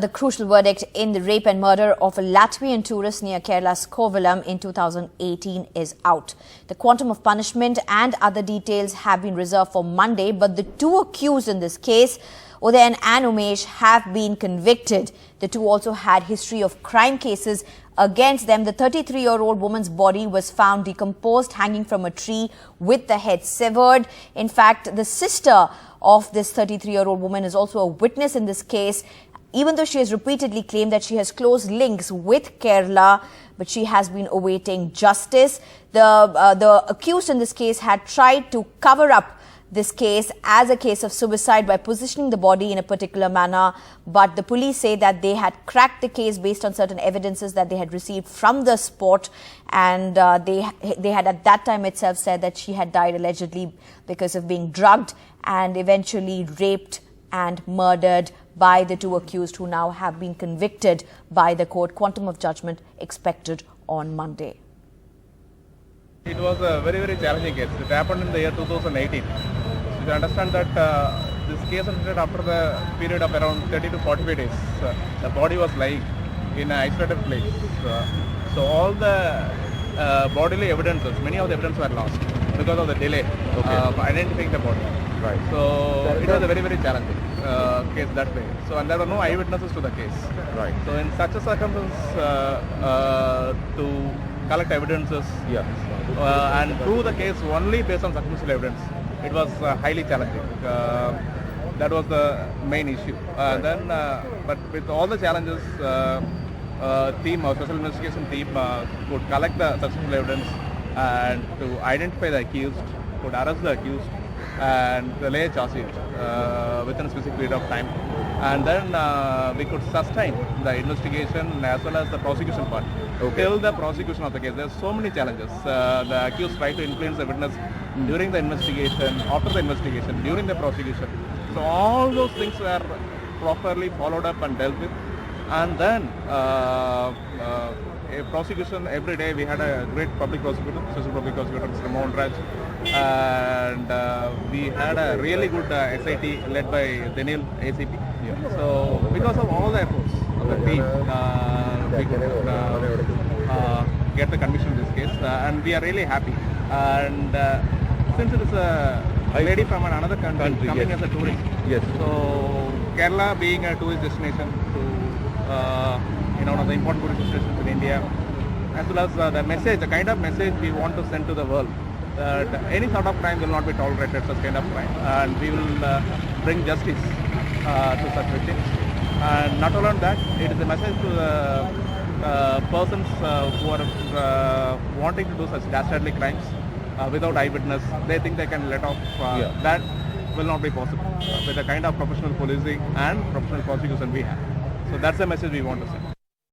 the crucial verdict in the rape and murder of a Latvian tourist near Kerala's Kovalam in 2018 is out. The quantum of punishment and other details have been reserved for Monday, but the two accused in this case, Uday and Umesh, have been convicted. The two also had history of crime cases against them. The 33-year-old woman's body was found decomposed, hanging from a tree with the head severed. In fact, the sister of this 33-year-old woman is also a witness in this case, even though she has repeatedly claimed that she has close links with Kerala, but she has been awaiting justice. The accused in this case had tried to cover up this case as a case of suicide by positioning the body in a particular manner, but the police say that they had cracked the case based on certain evidences that they had received from the spot, and they had at that time itself said that she had died allegedly because of being drugged and eventually raped and murdered by the two accused, who now have been convicted by the court. Quantum of judgment expected on Monday. It was a very, very challenging case. It happened in the year 2018. You understand that this case ended after the period of around 30 to 45 days. The body was lying in an isolated place. So all the bodily evidences, many of the evidence were lost because of the delay of identifying the body. Right. So it was a very, very challenging case that way. So and there were no eyewitnesses to the case. Right. So in such a circumstance, to collect evidences and prove the case only based on circumstantial evidence, it was highly challenging. That was the main issue. But with all the challenges, special investigation team could collect the circumstantial evidence and to identify the accused, could arrest the accused and lay a charge sheet within a specific period of time. And then we could sustain the investigation as well as the prosecution part till the prosecution of the case. There are so many challenges. The accused tried to influence the witness during the investigation, after the investigation, during the prosecution. So all those things were properly followed up and dealt with. And then a prosecution every day. We had a great public prosecutor, special public prosecutor, Mr. Mohan Raj, and we had a really good SIT led by Daniel ACP. So because of all the efforts of the team, we could get the conviction in this case, and we are really happy. And since it is a lady from another country coming as a tourist, so Kerala being a tourist destination to one of the important tourist destinations in India, as well as the message, the kind of message we want to send to the world, that any sort of crime will not be tolerated, such kind of crime, and we will bring justice to such victims. And not only that, it is a message to the persons who are wanting to do such dastardly crimes without eyewitness. They think they can let off. That will not be possible with the kind of professional policing and professional prosecution we have. So that's the message we want to send.